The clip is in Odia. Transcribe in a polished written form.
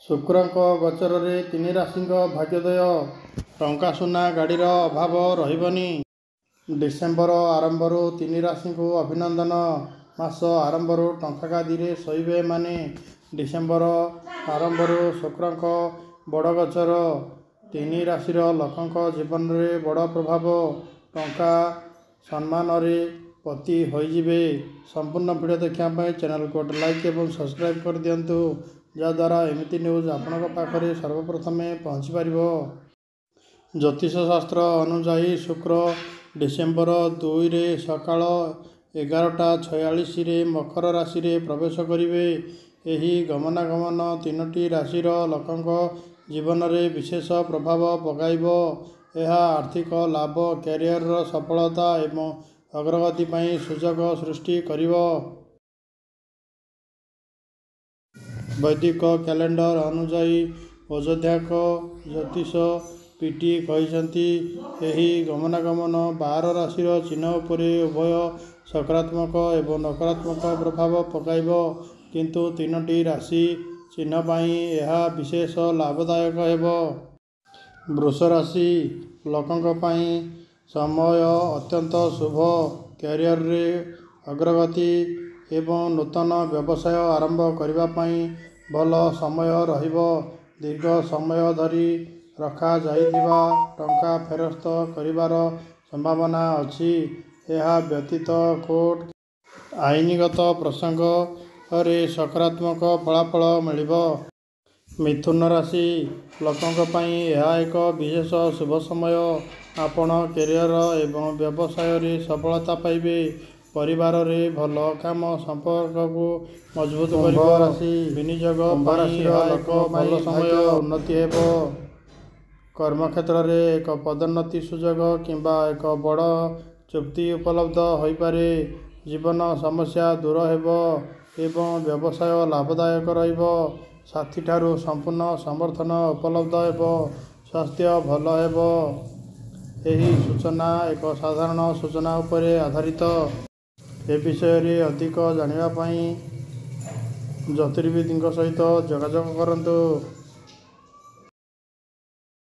ଶୁକ୍ରଙ୍କ ଗୋଚରରେ ତିନି ରାଶିଙ୍କ ଭାଗ୍ୟୋଦୟ। ଟଙ୍କା ସୁନା ଗାଡ଼ିର ଅଭାବ ରହିବନି। ଡିସେମ୍ବର ଆରମ୍ଭରୁ ତିନି ରାଶିଙ୍କୁ ଅଭିନନ୍ଦନ। ମାସ ଆରମ୍ଭରୁ ଟଙ୍କା ଗାଦିରେ ଶୋଇବେ ଏମାନେ। ଡିସେମ୍ବର ଆରମ୍ଭରୁ ଶୁକ୍ରଙ୍କ ବଡ଼ ଗୋଚର। ତିନି ରାଶିର ଲୋକଙ୍କ ଜୀବନରେ ବଡ଼ ପ୍ରଭାବ। ଟଙ୍କା ସମ୍ମାନରେ ପତି ହୋଇଯିବେ। ସମ୍ପୂର୍ଣ୍ଣ ଭିଡ଼ିଓ ଦେଖିବା ପାଇଁ ଚ୍ୟାନେଲକୁ ଗୋଟେ ଲାଇକ୍ ଏବଂ ସବସ୍କ୍ରାଇବ୍ କରିଦିଅନ୍ତୁ, ଯାହାଦ୍ୱାରା ଏମିତି ନ୍ୟୁଜ୍ ଆପଣଙ୍କ ପାଖରେ ସର୍ବପ୍ରଥମେ ପହଞ୍ଚିପାରିବ। ଜ୍ୟୋତିଷ ଶାସ୍ତ୍ର ଅନୁଯାୟୀ ଶୁକ୍ର ଡିସେମ୍ବର 2ରେ ସକାଳ 11:46ରେ ମକର ରାଶିରେ ପ୍ରବେଶ କରିବେ। ଏହି ଗମନାଗମନ ତିନୋଟି ରାଶିର ଲୋକଙ୍କ ଜୀବନରେ ବିଶେଷ ପ୍ରଭାବ ପକାଇବ। ଏହା ଆର୍ଥିକ ଲାଭ, କ୍ୟାରିୟରର ସଫଳତା ଏବଂ ଅଗ୍ରଗତି ପାଇଁ ସୁଯୋଗ ସୃଷ୍ଟି କରିବ। ବୈଦିକ କ୍ୟାଲେଣ୍ଡର ଅନୁଯାୟୀ ଅଯୋଧ୍ୟାକ ଜ୍ୟୋତିଷ ପିଟି କହିଛନ୍ତି, ଏହି ଗମନାଗମନ 12 ରାଶିର ଚିହ୍ନ ଉପରେ ଉଭୟ ସକାରାତ୍ମକ ଏବଂ ନକାରାତ୍ମକ ପ୍ରଭାବ ପକାଇବ। କିନ୍ତୁ ତିନୋଟି ରାଶି ଚିହ୍ନ ପାଇଁ ଏହା ବିଶେଷ ଲାଭଦାୟକ ହେବ। ବୃଷ ରାଶି ଲୋକଙ୍କ ପାଇଁ ସମୟ ଅତ୍ୟନ୍ତ ଶୁଭ। କ୍ୟାରିୟରରେ ଅଗ୍ରଗତି ଏବଂ ନୂତନ ବ୍ୟବସାୟ ଆରମ୍ଭ କରିବା ପାଇଁ ଭଲ ସମୟ ରହିବ। ଦୀର୍ଘ ସମୟ ଧରି ରଖାଯାଇଥିବା ଟଙ୍କା ଫେରସ୍ତ କରିବାର ସମ୍ଭାବନା ଅଛି। ଏହା ବ୍ୟତୀତ କୋର୍ଟ ଆଇନଗତ ପ୍ରସଙ୍ଗରେ ସକାରାତ୍ମକ ଫଳାଫଳ ମିଳିବ। ମିଥୁନ ରାଶି ଲୋକଙ୍କ ପାଇଁ ଏହା ଏକ ବିଶେଷ ଶୁଭ ସମୟ। ଆପଣ କ୍ୟାରିୟର ଏବଂ ବ୍ୟବସାୟରେ ସଫଳତା ପାଇବେ। ପରିବାରରେ ଭଲ କାମ ସମ୍ପର୍କକୁ ମଜବୁତ କରିବ। ରାଶି ବିନିଯୋଗ ପାଇଁ ଏହା ଏକ ଭଲ ସମୟ। ଉନ୍ନତି ହେବ। କର୍ମକ୍ଷେତ୍ରରେ ଏକ ପଦୋନ୍ନତି ସୁଯୋଗ କିମ୍ବା ଏକ ବଡ଼ ଚୁକ୍ତି ଉପଲବ୍ଧ ହୋଇପାରେ। ଜୀବନ ସମସ୍ୟା ଦୂର ହେବ ଏବଂ ବ୍ୟବସାୟ ଲାଭଦାୟକ ରହିବ। ସାଥୀଠାରୁ ସମ୍ପୂର୍ଣ୍ଣ ସମର୍ଥନ ଉପଲବ୍ଧ ହେବ। ସ୍ୱାସ୍ଥ୍ୟ ଭଲ ହେବ। ଏହି ସୂଚନା ଏକ ସାଧାରଣ ସୂଚନା ଉପରେ ଆଧାରିତ। ଏ ବିଷୟରେ ଅଧିକ ଜାଣିବା ପାଇଁ ଜ୍ୟୋତିର୍ବିଦଙ୍କ ସହିତ ଯୋଗାଯୋଗ କରନ୍ତୁ।